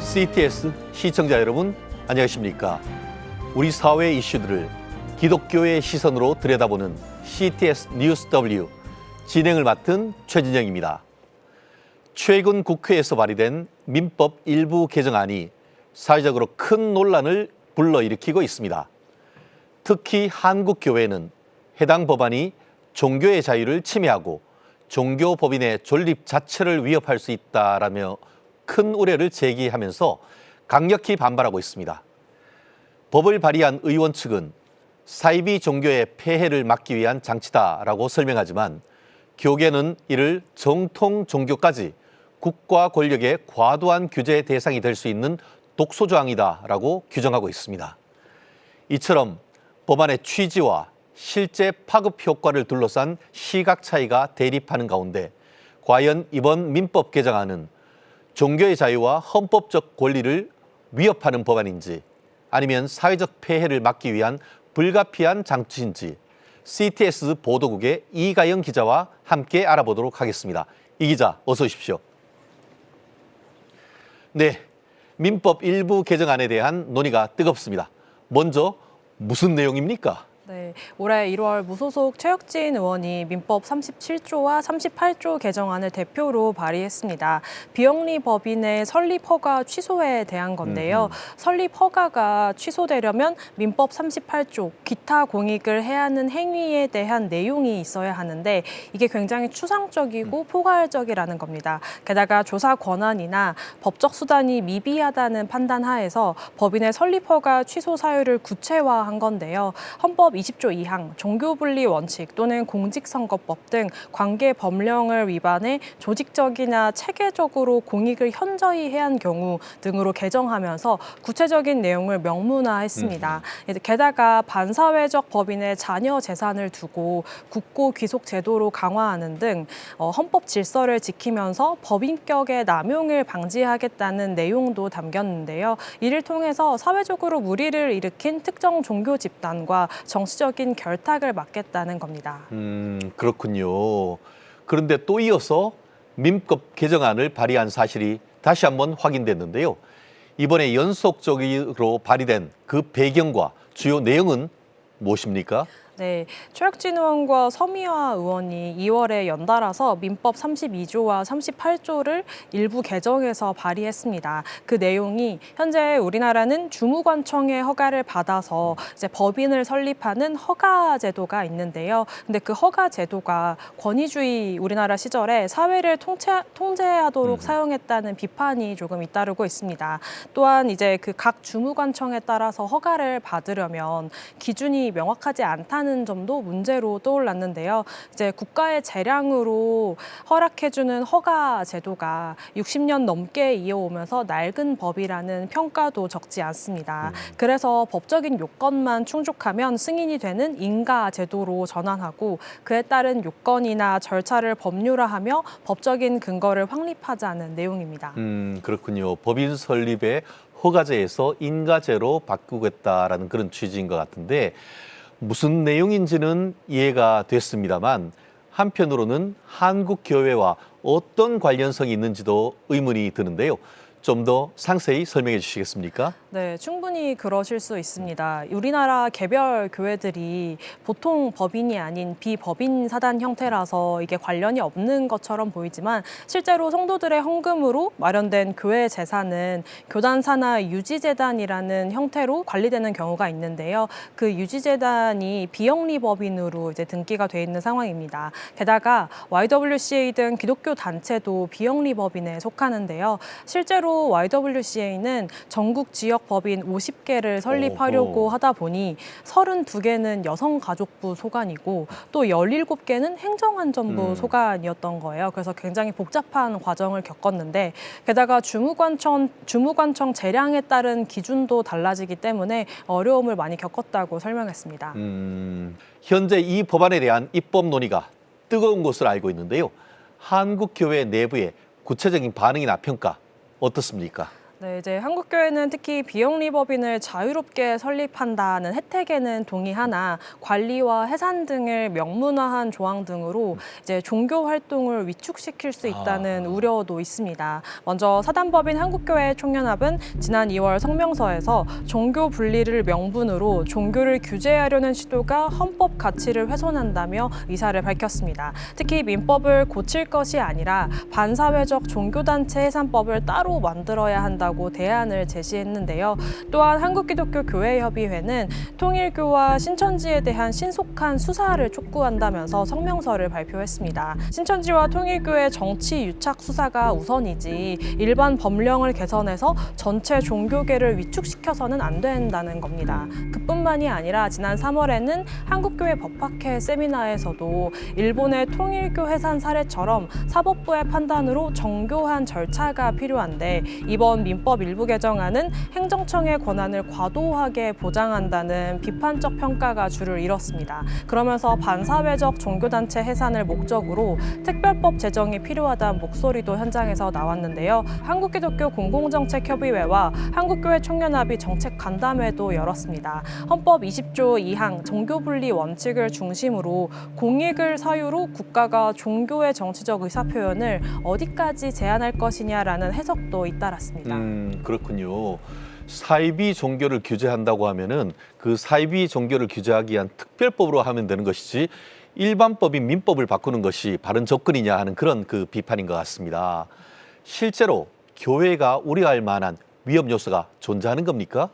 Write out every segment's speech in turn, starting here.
CTS 시청자 여러분, 안녕하십니까? 우리 사회 이슈들을 기독교의 시선으로 들여다보는 CTS 뉴스 W 진행을 맡은 최진영입니다. 최근 국회에서 발의된 민법 일부 개정안이 사회적으로 큰 논란을 불러일으키고 있습니다. 특히 한국교회는 해당 법안이 종교의 자유를 침해하고 종교법인의 존립 자체를 위협할 수 있다라며 큰 우려를 제기하면서 강력히 반발하고 있습니다. 법을 발의한 의원 측은 사이비 종교의 폐해를 막기 위한 장치다라고 설명하지만 교계는 이를 정통 종교까지 국가 권력의 과도한 규제 대상이 될 수 있는 독소조항이다라고 규정하고 있습니다. 이처럼 법안의 취지와 실제 파급 효과를 둘러싼 시각 차이가 대립하는 가운데 과연 이번 민법 개정안은 종교의 자유와 헌법적 권리를 위협하는 법안인지 아니면 사회적 폐해를 막기 위한 불가피한 장치인지 CTS 보도국의 이가영 기자와 함께 알아보도록 하겠습니다. 이 기자, 어서 오십시오. 네, 민법 일부 개정안에 대한 논의가 뜨겁습니다. 먼저 무슨 내용입니까? 네, 올해 1월 무소속 최혁진 의원이 민법 37조와 38조 개정안을 대표로 발의했습니다. 비영리 법인의 설립 허가 취소에 대한 건데요. 설립 허가가 취소되려면 민법 38조 기타 공익을 해야 하는 행위에 대한 내용이 있어야 하는데 이게 굉장히 추상적이고 포괄적이라는 겁니다. 게다가 조사 권한이나 법적 수단이 미비하다는 판단 하에서 법인의 설립 허가 취소 사유를 구체화한 건데요. 헌법 20조 2항 종교분리 원칙 또는 공직선거법 등 관계 법령을 위반해 조직적이나 체계적으로 공익을 현저히 해한 경우 등으로 개정하면서 구체적인 내용을 명문화했습니다. 게다가 반사회적 법인의 자녀 재산을 두고 국고 귀속 제도로 강화하는 등 헌법 질서를 지키면서 법인격의 남용을 방지하겠다는 내용도 담겼는데요. 이를 통해서 사회적으로 무리를 일으킨 특정 종교 집단과 정치적인 결탁을 막겠다는 겁니다. 그렇군요. 그런데 또 이어서 민법 개정안을 발의한 사실이 다시 한번 확인됐는데요. 이번에 연속적으로 발의된 그 배경과 주요 내용은 무엇입니까? 네, 최혁진 의원과 서미화 의원이 2월에 연달아서 민법 32조와 38조를 일부 개정해서 발의했습니다. 그 내용이 현재 우리나라는 주무관청의 허가를 받아서 이제 법인을 설립하는 허가 제도가 있는데요. 근데 그 허가 제도가 권위주의 우리나라 시절에 사회를 통제하도록 사용했다는 비판이 조금 잇따르고 있습니다. 또한 이제 그 각 주무관청에 따라서 허가를 받으려면 기준이 명확하지 않다는 점도 문제로 떠올랐는데요. 이제 국가의 재량으로 허락해주는 허가 제도가 60년 넘게 이어오면서 낡은 법이라는 평가도 적지 않습니다. 그래서 법적인 요건만 충족하면 승인이 되는 인가 제도로 전환하고 그에 따른 요건이나 절차를 법률화하며 법적인 근거를 확립하자는 내용입니다. 그렇군요. 법인 설립의 허가제에서 인가제로 바꾸겠다라는 그런 취지인 것 같은데 무슨 내용인지는 이해가 됐습니다만 한편으로는 한국 교회와 어떤 관련성이 있는지도 의문이 드는데요. 좀 더 상세히 설명해 주시겠습니까? 네, 충분히 그러실 수 있습니다. 우리나라 개별 교회들이 보통 법인이 아닌 비법인 사단 형태라서 이게 관련이 없는 것처럼 보이지만 실제로 성도들의 헌금으로 마련된 교회 재산은 교단사나 유지재단이라는 형태로 관리되는 경우가 있는데요. 그 유지재단이 비영리 법인으로 이제 등기가 돼 있는 상황입니다. 게다가 YWCA 등 기독교 단체도 비영리 법인에 속하는데요. 실제로 YWCA는 전국 지역 법인 50개를 설립하려고 하다 보니 32개는 여성가족부 소관이고 또 17개는 행정안전부 소관이었던 거예요. 그래서 굉장히 복잡한 과정을 겪었는데 게다가 주무관청 재량에 따른 기준도 달라지기 때문에 어려움을 많이 겪었다고 설명했습니다. 현재 이 법안에 대한 입법 논의가 뜨거운 것으로 알고 있는데요. 한국 교회 내부의 구체적인 반응이나 평가 어떻습니까? 네, 이제 한국교회는 특히 비영리법인을 자유롭게 설립한다는 혜택에는 동의하나 관리와 해산 등을 명문화한 조항 등으로 이제 종교 활동을 위축시킬 수 있다는 우려도 있습니다. 먼저 사단법인 한국교회 총연합은 지난 2월 성명서에서 종교 분리를 명분으로 종교를 규제하려는 시도가 헌법 가치를 훼손한다며 의사를 밝혔습니다. 특히 민법을 고칠 것이 아니라 반사회적 종교단체 해산법을 따로 만들어야 한다고 대안을 제시했는데요. 또한 한국기독교교회협의회는 통일교와 신천지에 대한 신속한 수사를 촉구한다면서 성명서를 발표했습니다. 신천지와 통일교의 정치 유착 수사가 우선이지 일반 법령을 개선해서 전체 종교계를 위축시켜서는 안 된다는 겁니다. 그뿐만이 아니라 지난 3월에는 한국교회 법학회 세미나에서도 일본의 통일교 해산 사례처럼 사법부의 판단으로 정교한 절차가 필요한데 이번 민법 일부 개정안은 행정청의 권한을 과도하게 보장한다는 비판적 평가가 줄을 이뤘습니다. 그러면서 반사회적 종교단체 해산을 목적으로 특별법 제정이 필요하다는 목소리도 현장에서 나왔는데요. 한국기독교 공공정책협의회와 한국교회 총연합이 정책 간담회도 열었습니다. 헌법 20조 2항 종교분리 원칙을 중심으로 공익을 사유로 국가가 종교의 정치적 의사표현을 어디까지 제한할 것이냐라는 해석도 잇따랐습니다. 그렇군요. 사이비 종교를 규제한다고 하면은 그 사이비 종교를 규제하기 위한 특별법으로 하면 되는 것이지 일반법인 민법을 바꾸는 것이 바른 접근이냐 하는 그런 그 비판인 것 같습니다. 실제로 교회가 우려할 만한 위험 요소가 존재하는 겁니까?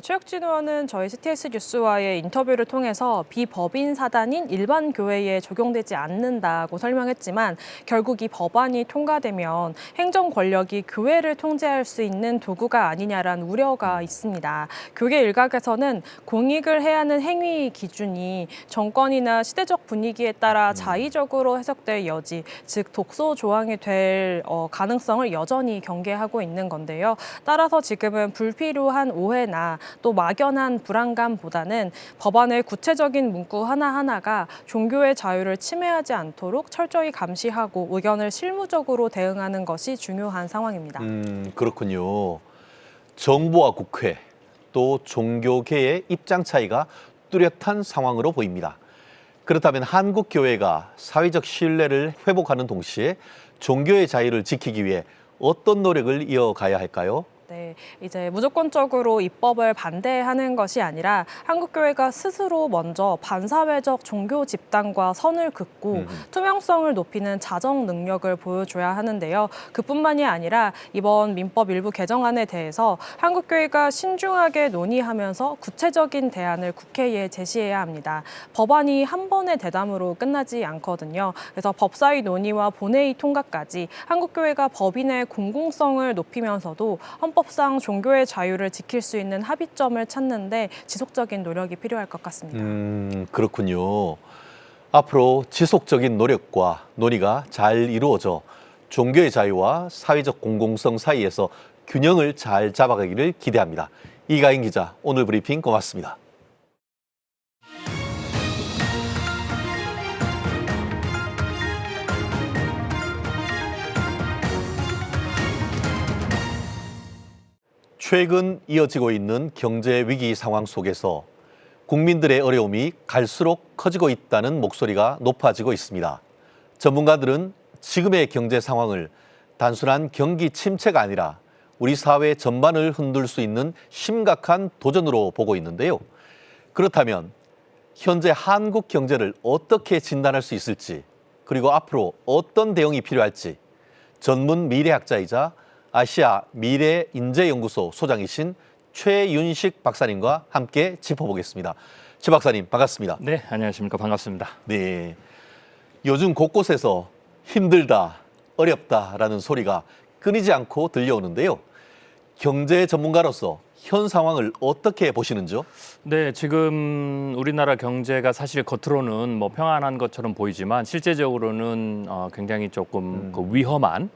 최혁진 의원은 저희 CTS 뉴스와의 인터뷰를 통해서 비법인 사단인 일반 교회에 적용되지 않는다고 설명했지만 결국 이 법안이 통과되면 행정 권력이 교회를 통제할 수 있는 도구가 아니냐라는 우려가 있습니다. 교계 일각에서는 공익을 해야 하는 행위 기준이 정권이나 시대적 분위기에 따라 자의적으로 해석될 여지, 즉 독소 조항이 될 가능성을 여전히 경계하고 있는 건데요. 따라서 지금은 불필요한 오해나 또 막연한 불안감보다는 법안의 구체적인 문구 하나하나가 종교의 자유를 침해하지 않도록 철저히 감시하고 의견을 실무적으로 대응하는 것이 중요한 상황입니다. 그렇군요. 정부와 국회 또 종교계의 입장 차이가 뚜렷한 상황으로 보입니다. 그렇다면 한국교회가 사회적 신뢰를 회복하는 동시에 종교의 자유를 지키기 위해 어떤 노력을 이어가야 할까요? 네, 이제 무조건적으로 입법을 반대하는 것이 아니라 한국교회가 스스로 먼저 반사회적 종교 집단과 선을 긋고 투명성을 높이는 자정 능력을 보여줘야 하는데요. 그뿐만이 아니라 이번 민법 일부 개정안에 대해서 한국교회가 신중하게 논의하면서 구체적인 대안을 국회에 제시해야 합니다. 법안이 한 번의 대담으로 끝나지 않거든요. 그래서 법사위 논의와 본회의 통과까지 한국교회가 법인의 공공성을 높이면서도 헌법상 종교의 자유를 지킬 수 있는 합의점을 찾는데 지속적인 노력이 필요할 것 같습니다. 그렇군요. 앞으로 지속적인 노력과 논의가 잘 이루어져 종교의 자유와 사회적 공공성 사이에서 균형을 잘 잡아가기를 기대합니다. 이가인 기자, 오늘 브리핑 고맙습니다. 최근 이어지고 있는 경제 위기 상황 속에서 국민들의 어려움이 갈수록 커지고 있다는 목소리가 높아지고 있습니다. 전문가들은 지금의 경제 상황을 단순한 경기 침체가 아니라 우리 사회 전반을 흔들 수 있는 심각한 도전으로 보고 있는데요. 그렇다면 현재 한국 경제를 어떻게 진단할 수 있을지, 그리고 앞으로 어떤 대응이 필요할지 전문 미래학자이자 아시아 미래인재연구소 소장이신 최윤식 박사님과 함께 짚어보겠습니다. 최 박사님, 반갑습니다. 네, 안녕하십니까. 반갑습니다. 네, 요즘 곳곳에서 힘들다, 어렵다라는 소리가 끊이지 않고 들려오는데요. 경제 전문가로서 현 상황을 어떻게 보시는지요? 네, 지금 우리나라 경제가 사실 겉으로는 뭐 평안한 것처럼 보이지만 실제적으로는 굉장히 조금 그 위험한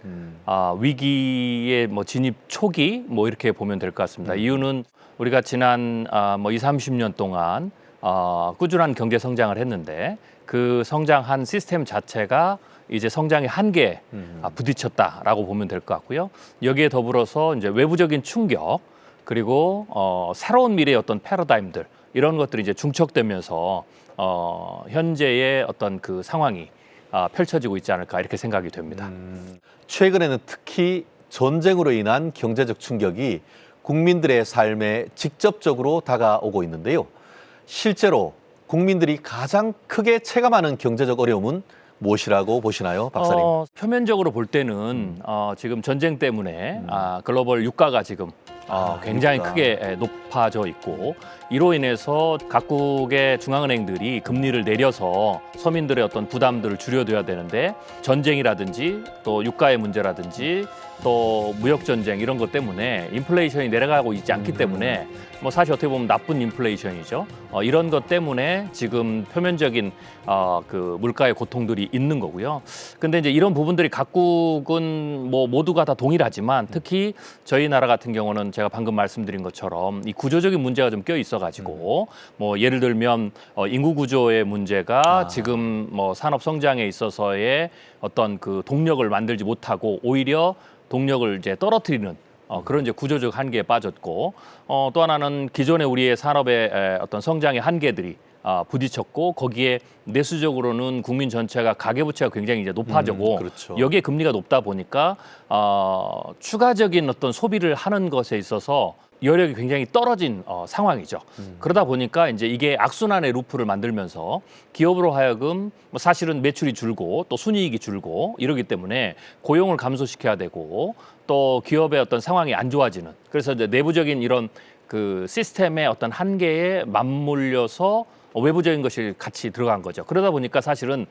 위기의 뭐 진입 초기 뭐 이렇게 보면 될 것 같습니다. 이유는 우리가 지난 뭐 20, 30년 동안 꾸준한 경제 성장을 했는데 그 성장한 시스템 자체가 이제 성장의 한계에 부딪혔다라고 보면 될 것 같고요. 여기에 더불어서 이제 외부적인 충격 그리고 새로운 미래의 어떤 패러다임들 이런 것들이 이제 중첩되면서 현재의 어떤 그 상황이 펼쳐지고 있지 않을까 이렇게 생각이 됩니다. 최근에는 특히 전쟁으로 인한 경제적 충격이 국민들의 삶에 직접적으로 다가오고 있는데요. 실제로 국민들이 가장 크게 체감하는 경제적 어려움은 무엇이라고 보시나요, 박사님? 표면적으로 볼 때는 지금 전쟁 때문에 글로벌 유가가 지금 굉장히 유가. 크게 높아져 있고 이로 인해서 각국의 중앙은행들이 금리를 내려서 서민들의 어떤 부담들을 줄여둬야 되는데 전쟁이라든지 또 유가의 문제라든지 또 무역 전쟁 이런 것 때문에 인플레이션이 내려가고 있지 않기 때문에 뭐 사실 어떻게 보면 나쁜 인플레이션이죠. 이런 것 때문에 지금 표면적인 그 물가의 고통들이 있는 거고요. 근데 이제 이런 부분들이 각국은 뭐 모두가 다 동일하지만 특히 저희 나라 같은 경우는 제가 방금 말씀드린 것처럼 이 구조적인 문제가 좀 껴 있어가지고 뭐 예를 들면 인구 구조의 문제가 지금 뭐 산업 성장에 있어서의 어떤 그 동력을 만들지 못하고 오히려 동력을 이제 떨어뜨리는 그런 이제 구조적 한계에 빠졌고 또 하나는 기존의 우리의 산업의 어떤 성장의 한계들이 부딪혔고 거기에 내수적으로는 국민 전체가 가계부채가 굉장히 이제 높아지고 그렇죠. 여기에 금리가 높다 보니까 추가적인 어떤 소비를 하는 것에 있어서 여력이 굉장히 떨어진 상황이죠. 그러다 보니까 이제 이게 악순환의 루프를 만들면서 기업으로 하여금 뭐 사실은 매출이 줄고 또 순이익이 줄고 이러기 때문에 고용을 감소시켜야 되고 또 기업의 어떤 상황이 안 좋아지는 그래서 이제 내부적인 이런 그 시스템의 어떤 한계에 맞물려서 외부적인 것이 같이 들어간 거죠. 그러다 보니까 사실은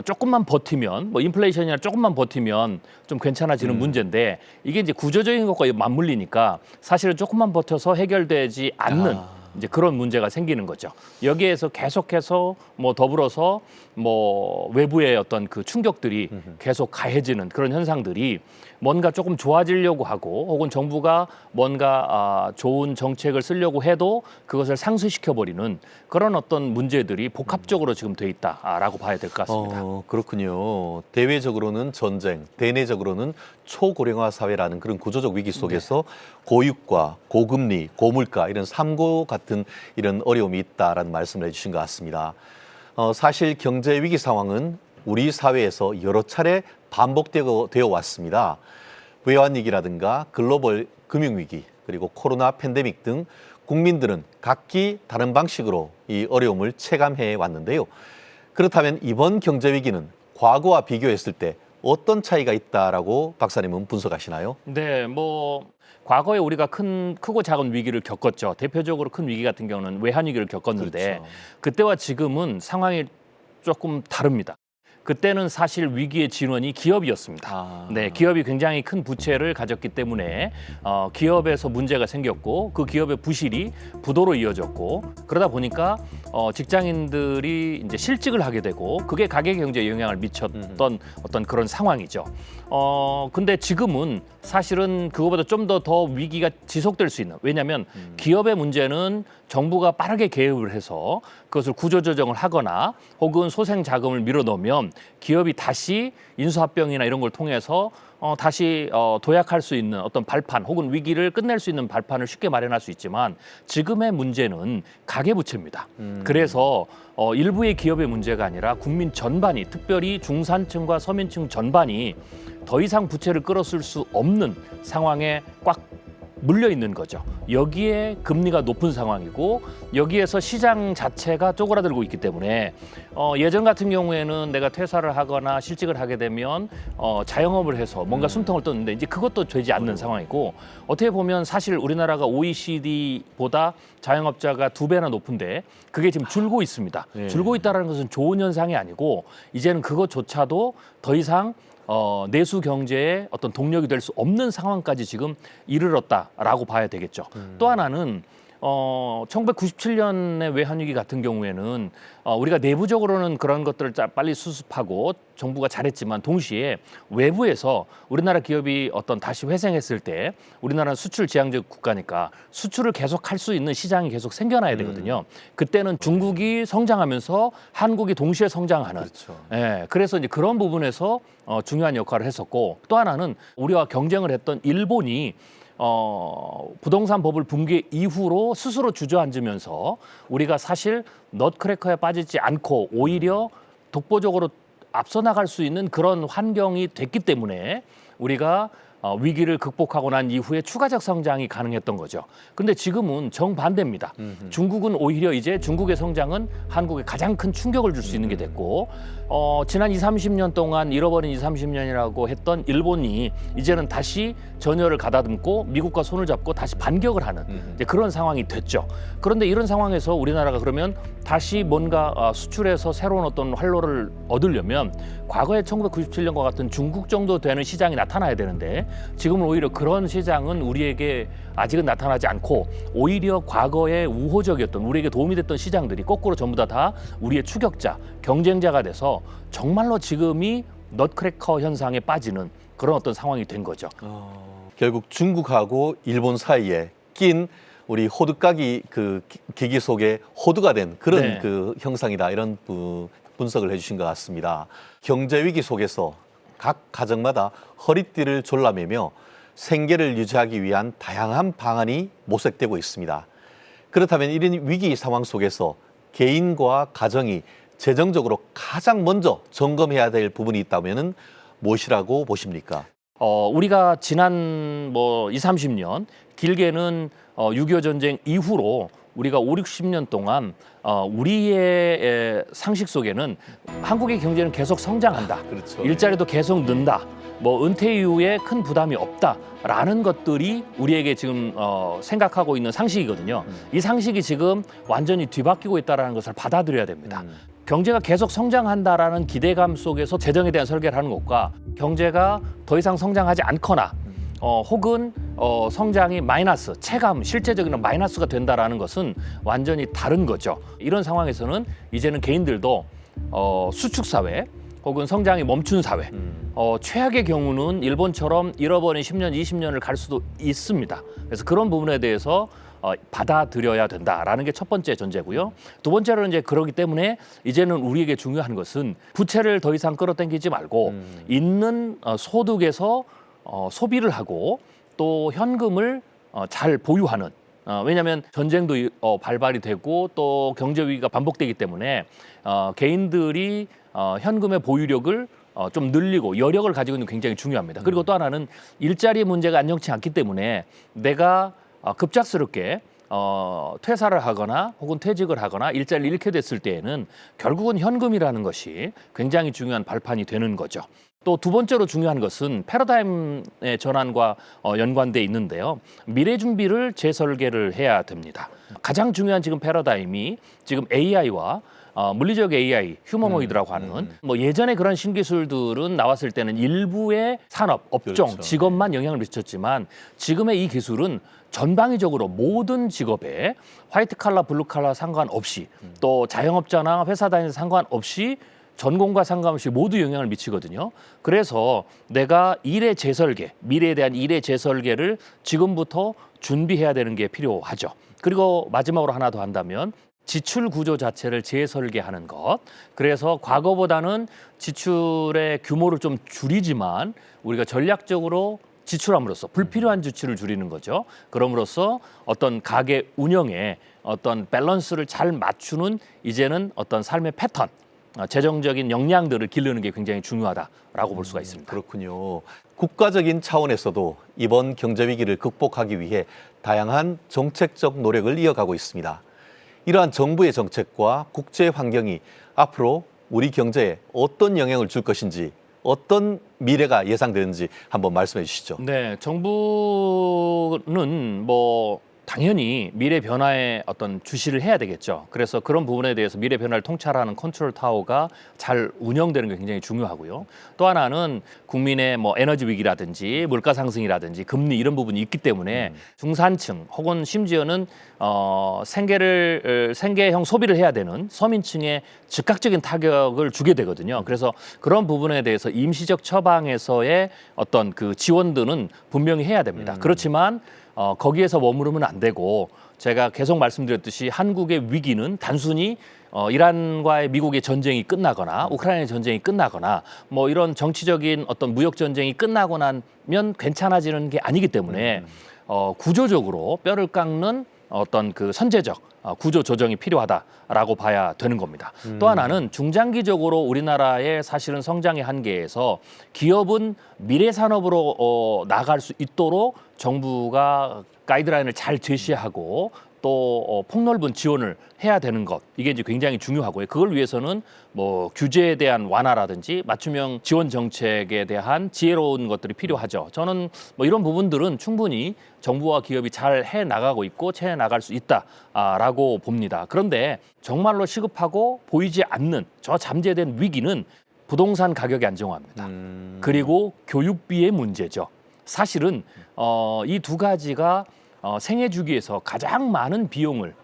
조금만 버티면 뭐 인플레이션이나 조금만 버티면 좀 괜찮아지는 문제인데 이게 이제 구조적인 것과 맞물리니까 사실은 조금만 버텨서 해결되지 않는 이제 그런 문제가 생기는 거죠. 여기에서 계속해서 뭐 더불어서 뭐 외부의 어떤 그 충격들이 계속 가해지는 그런 현상들이 뭔가 조금 좋아지려고 하고 혹은 정부가 뭔가 좋은 정책을 쓰려고 해도 그것을 상쇄시켜버리는 그런 어떤 문제들이 복합적으로 지금 돼 있다라고 봐야 될 것 같습니다. 그렇군요. 대외적으로는 전쟁, 대내적으로는 초고령화 사회라는 그런 구조적 위기 속에서 고유가, 고금리, 고물가 이런 삼고 같은 이런 어려움이 있다라는 말씀을 해주신 것 같습니다. 사실 경제 위기 상황은 우리 사회에서 여러 차례 반복되어 왔습니다. 외환위기라든가 글로벌 금융위기 그리고 코로나 팬데믹 등 국민들은 각기 다른 방식으로 이 어려움을 체감해 왔는데요. 그렇다면 이번 경제위기는 과거와 비교했을 때 어떤 차이가 있다라고 박사님은 분석하시나요? 네, 뭐 과거에 우리가 크고 작은 위기를 겪었죠. 대표적으로 큰 위기 같은 경우는 외환위기를 겪었는데 그렇죠. 그때와 지금은 상황이 조금 다릅니다. 그때는 사실 위기의 진원이 기업이었습니다. 네, 기업이 굉장히 큰 부채를 가졌기 때문에 기업에서 문제가 생겼고 그 기업의 부실이 부도로 이어졌고 그러다 보니까 직장인들이 이제 실직을 하게 되고 그게 가계 경제에 영향을 미쳤던 어떤 그런 상황이죠. 근데 지금은 사실은 그거보다 좀 더 위기가 지속될 수 있는 왜냐하면 기업의 문제는 정부가 빠르게 개입을 해서 그것을 구조조정을 하거나 혹은 소생 자금을 밀어넣으면 기업이 다시 인수합병이나 이런 걸 통해서 다시 도약할 수 있는 어떤 발판 혹은 위기를 끝낼 수 있는 발판을 쉽게 마련할 수 있지만 지금의 문제는 가계부채입니다. 그래서 일부의 기업의 문제가 아니라 국민 전반이 특별히 중산층과 서민층 전반이 더 이상 부채를 끌어쓸 수 없는 상황에 꽉 물려 있는 거죠. 여기에 금리가 높은 상황이고 여기에서 시장 자체가 쪼그라들고 있기 때문에 예전 같은 경우에는 내가 퇴사를 하거나 실직을 하게 되면 자영업을 해서 뭔가 숨통을 떴는데 이제 그것도 되지 않는 상황이고 어떻게 보면 사실 우리나라가 OECD보다 자영업자가 2배나 높은데 그게 지금 줄고 있습니다. 줄고 있다는 것은 좋은 현상이 아니고 이제는 그것조차도 더 이상 내수 경제의 어떤 동력이 될 수 없는 상황까지 지금 이르렀다라고 봐야 되겠죠. 또 하나는 1997년의 외환위기 같은 경우에는 우리가 내부적으로는 그런 것들을 빨리 수습하고 정부가 잘했지만 동시에 외부에서 우리나라 기업이 어떤 다시 회생했을 때 우리나라는 수출 지향적 국가니까 수출을 계속 할 수 있는 시장이 계속 생겨나야 되거든요. 그때는 중국이 성장하면서 한국이 동시에 성장하는. 그렇죠. 예, 그래서 이제 그런 부분에서 중요한 역할을 했었고 또 하나는 우리와 경쟁을 했던 일본이 부동산 버블 붕괴 이후로 스스로 주저앉으면서 우리가 사실 넛크래커에 빠지지 않고 오히려 독보적으로 앞서 나갈 수 있는 그런 환경이 됐기 때문에 우리가 위기를 극복하고 난 이후에 추가적 성장이 가능했던 거죠. 근데 지금은 정반대입니다. 중국은 오히려 이제 중국의 성장은 한국에 가장 큰 충격을 줄 수 있는 게 됐고 지난 20, 30년 동안 잃어버린 20, 30년이라고 했던 일본이 이제는 다시 전열을 가다듬고 미국과 손을 잡고 다시 반격을 하는 이제 그런 상황이 됐죠. 그런데 이런 상황에서 우리나라가 그러면 다시 뭔가 수출해서 새로운 어떤 활로를 얻으려면 과거에 1997년과 같은 중국 정도 되는 시장이 나타나야 되는데 지금은 오히려 그런 시장은 우리에게 아직은 나타나지 않고 오히려 과거에 우호적이었던 우리에게 도움이 됐던 시장들이 거꾸로 전부 다 우리의 추격자, 경쟁자가 돼서 정말로 지금이 넛크래커 현상에 빠지는 그런 어떤 상황이 된 거죠. 결국 중국하고 일본 사이에 낀 우리 호두까기 그 기기 속에 호두가 된 그런 네. 그 형상이다 이런 분석을 해주신 것 같습니다. 경제 위기 속에서 각 가정마다 허리띠를 졸라매며 생계를 유지하기 위한 다양한 방안이 모색되고 있습니다. 그렇다면 이런 위기 상황 속에서 개인과 가정이 재정적으로 가장 먼저 점검해야 될 부분이 있다면은 무엇이라고 보십니까? 우리가 지난 20, 30년 길게는 6.25 전쟁 이후로 우리가 5, 60년 동안 우리의 상식 속에는 한국의 경제는 계속 성장한다. 그렇죠. 일자리도 계속 는다. 은퇴 이후에 큰 부담이 없다라는 것들이 우리에게 지금 생각하고 있는 상식이거든요. 이 상식이 지금 완전히 뒤바뀌고 있다는 것을 받아들여야 됩니다. 경제가 계속 성장한다라는 기대감 속에서 재정에 대한 설계를 하는 것과 경제가 더 이상 성장하지 않거나 혹은 성장이 마이너스, 체감, 실제적인 마이너스가 된다라는 것은 완전히 다른 거죠. 이런 상황에서는 이제는 개인들도 수축 사회 혹은 성장이 멈춘 사회, 최악의 경우는 일본처럼 잃어버린 10년, 20년을 갈 수도 있습니다. 그래서 그런 부분에 대해서 받아들여야 된다라는 게 첫 번째 전제고요. 두 번째로는 이제 그러기 때문에 이제는 우리에게 중요한 것은 부채를 더 이상 끌어당기지 말고 있는 소득에서 소비를 하고 또 현금을 잘 보유하는 왜냐하면 전쟁도 발발이 되고 또 경제 위기가 반복되기 때문에 개인들이 현금의 보유력을 좀 늘리고 여력을 가지고 있는 게 굉장히 중요합니다. 그리고 또 하나는 일자리 문제가 안정치 않기 때문에 내가 급작스럽게 퇴사를 하거나 혹은 퇴직을 하거나 일자리를 잃게 됐을 때에는 결국은 현금이라는 것이 굉장히 중요한 발판이 되는 거죠. 또 두 번째로 중요한 것은 패러다임의 전환과 연관돼 있는데요. 미래 준비를 재설계를 해야 됩니다. 가장 중요한 지금 패러다임이 지금 AI와 물리적 AI, 휴머노이드라고 하는 예전에 그런 신기술들은 나왔을 때는 일부의 산업, 업종, 그렇죠. 직업만 영향을 미쳤지만 지금의 이 기술은 전방위적으로 모든 직업에 화이트 칼라, 블루 칼라 상관없이 또 자영업자나 회사 다니는 상관없이 전공과 상관없이 모두 영향을 미치거든요. 그래서 내가 일의 재설계, 미래에 대한 일의 재설계를 지금부터 준비해야 되는 게 필요하죠. 그리고 마지막으로 하나 더 한다면 지출 구조 자체를 재설계하는 것. 그래서 과거보다는 지출의 규모를 좀 줄이지만 우리가 전략적으로 지출함으로써 불필요한 지출을 줄이는 거죠. 그럼으로써 어떤 가게 운영에 어떤 밸런스를 잘 맞추는 이제는 어떤 삶의 패턴, 재정적인 역량들을 기르는 게 굉장히 중요하다라고 볼 수가 있습니다. 그렇군요. 국가적인 차원에서도 이번 경제 위기를 극복하기 위해 다양한 정책적 노력을 이어가고 있습니다. 이러한 정부의 정책과 국제 환경이 앞으로 우리 경제에 어떤 영향을 줄 것인지 어떤 미래가 예상되는지 한번 말씀해 주시죠. 네, 정부는 당연히 미래 변화에 어떤 주시를 해야 되겠죠. 그래서 그런 부분에 대해서 미래 변화를 통찰하는 컨트롤 타워가 잘 운영되는 게 굉장히 중요하고요. 또 하나는 국민의 뭐 에너지 위기라든지 물가 상승이라든지 금리 이런 부분이 있기 때문에 중산층 혹은 심지어는 생계형 소비를 해야 되는 서민층에 즉각적인 타격을 주게 되거든요. 그래서 그런 부분에 대해서 임시적 처방에서의 어떤 그 지원들은 분명히 해야 됩니다. 그렇지만 거기에서 머무르면 안 되고 제가 계속 말씀드렸듯이 한국의 위기는 단순히 이란과의 미국의 전쟁이 끝나거나 우크라이나 전쟁이 끝나거나 뭐 이런 정치적인 어떤 무역 전쟁이 끝나고 나면 괜찮아지는 게 아니기 때문에 구조적으로 뼈를 깎는 어떤 그 선제적 구조 조정이 필요하다라고 봐야 되는 겁니다. 또 하나는 중장기적으로 우리나라의 사실은 성장의 한계에서 기업은 미래 산업으로 나아갈 수 있도록 정부가 가이드라인을 잘 제시하고 또 폭넓은 지원을 해야 되는 것 이게 이제 굉장히 중요하고요. 그걸 위해서는 뭐 규제에 대한 완화라든지 맞춤형 지원 정책에 대한 지혜로운 것들이 필요하죠. 저는 뭐 이런 부분들은 충분히 정부와 기업이 잘 해 나가고 있고 해 나갈 수 있다라고 봅니다. 그런데 정말로 시급하고 보이지 않는 저 잠재된 위기는 부동산 가격이 안정화입니다. 그리고 교육비의 문제죠. 사실은 이 두 가지가 생애 주기에서 가장 많은 비용을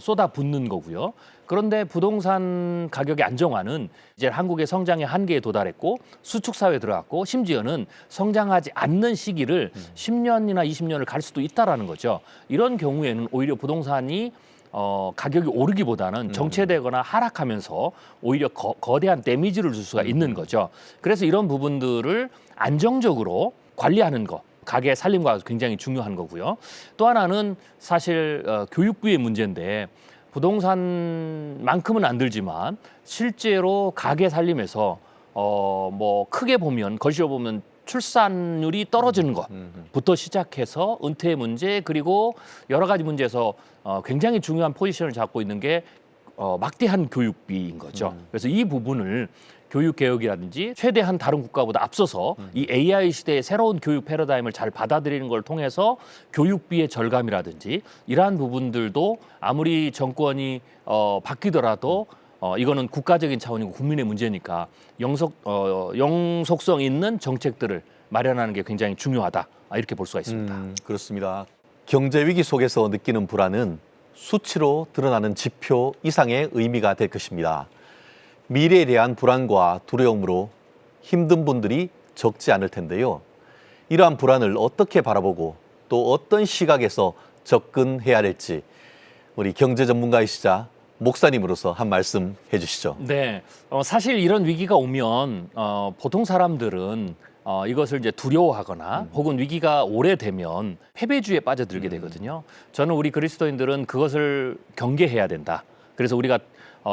쏟아붓는 거고요. 그런데 부동산 가격의 안정화는 이제 한국의 성장의 한계에 도달했고 수축 사회에 들어갔고 심지어는 성장하지 않는 시기를 10년이나 20년을 갈 수도 있다라는 거죠. 이런 경우에는 오히려 부동산이 가격이 오르기보다는 정체되거나 하락하면서 오히려 거대한 데미지를 줄 수가 있는 거죠. 그래서 이런 부분들을 안정적으로 관리하는 것. 가게 살림과 굉장히 중요한 거고요. 또 하나는 사실 교육비의 문제인데 부동산만큼은 안 들지만 실제로 가게 살림에서 뭐 크게 보면 거시어 보면 출산율이 떨어지는 것부터 시작해서 은퇴 문제 그리고 여러 가지 문제에서 굉장히 중요한 포지션을 잡고 있는 게 막대한 교육비인 거죠. 그래서 이 부분을 교육 개혁이라든지 최대한 다른 국가보다 앞서서 이 AI 시대의 새로운 교육 패러다임을 잘 받아들이는 걸 통해서 교육비의 절감이라든지 이러한 부분들도 아무리 정권이 바뀌더라도 이거는 국가적인 차원이고 국민의 문제니까 영속성 있는 정책들을 마련하는 게 굉장히 중요하다 이렇게 볼 수가 있습니다. 그렇습니다. 경제 위기 속에서 느끼는 불안은 수치로 드러나는 지표 이상의 의미가 될 것입니다. 미래에 대한 불안과 두려움으로 힘든 분들이 적지 않을 텐데요. 이러한 불안을 어떻게 바라보고 또 어떤 시각에서 접근해야 할지 우리 경제 전문가이시자 목사님으로서 한 말씀 해주시죠. 네, 사실 이런 위기가 오면 보통 사람들은 이것을 이제 두려워하거나 혹은 위기가 오래되면 패배주의에 빠져들게 되거든요. 저는 우리 그리스도인들은 그것을 경계해야 된다. 그래서 우리가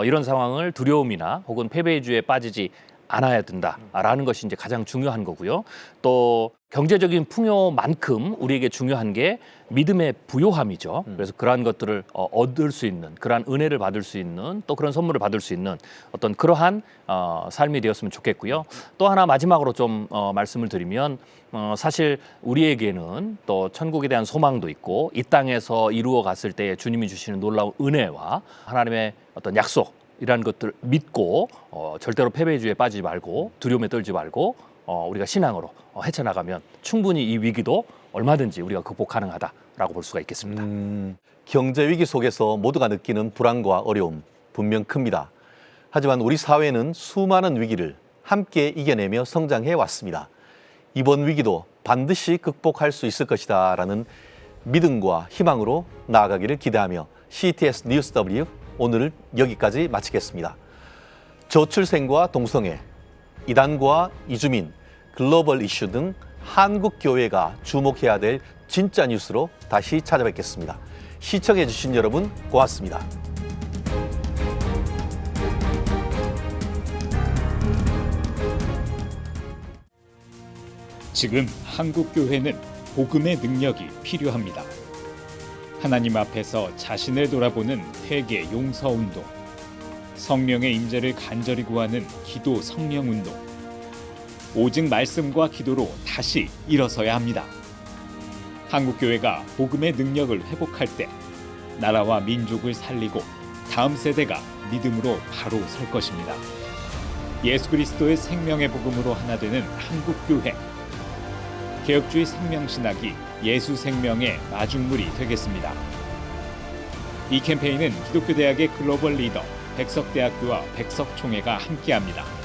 이런 상황을 두려움이나 혹은 패배주의에 빠지지 않아야 된다라는 것이 이제 가장 중요한 거고요. 또 경제적인 풍요만큼 우리에게 중요한 게 믿음의 부요함이죠. 그래서 그러한 것들을 얻을 수 있는, 그러한 은혜를 받을 수 있는, 또 그런 선물을 받을 수 있는 어떤 그러한 삶이 되었으면 좋겠고요. 또 하나 마지막으로 좀 말씀을 드리면 사실 우리에게는 또 천국에 대한 소망도 있고 이 땅에서 이루어 갔을 때 주님이 주시는 놀라운 은혜와 하나님의 어떤 약속 이라는 것들을 믿고 절대로 패배주의에 빠지지 말고 두려움에 떨지 말고 우리가 신앙으로 헤쳐나가면 충분히 이 위기도 얼마든지 우리가 극복 가능하다라고 볼 수가 있겠습니다. 경제 위기 속에서 모두가 느끼는 불안과 어려움 분명 큽니다. 하지만 우리 사회는 수많은 위기를 함께 이겨내며 성장해 왔습니다. 이번 위기도 반드시 극복할 수 있을 것이다라는 믿음과 희망으로 나아가기를 기대하며 CTS 뉴스 W 오늘을 여기까지 마치겠습니다. 저출생과 동성애, 이단과 이주민, 글로벌 이슈 등 한국 교회가 주목해야 될 진짜 뉴스로 다시 찾아뵙겠습니다. 시청해 주신 여러분 고맙습니다. 지금 한국 교회는 복음의 능력이 필요합니다. 하나님 앞에서 자신을 돌아보는 회개 용서 운동, 성령의 임재를 간절히 구하는 기도 성령 운동, 오직 말씀과 기도로 다시 일어서야 합니다. 한국교회가 복음의 능력을 회복할 때 나라와 민족을 살리고 다음 세대가 믿음으로 바로 설 것입니다. 예수 그리스도의 생명의 복음으로 하나 되는 한국교회. 개혁주의 생명신학이 예수 생명의 마중물이 되겠습니다. 이 캠페인은 기독교대학의 글로벌 리더 백석대학교와 백석총회가 함께합니다.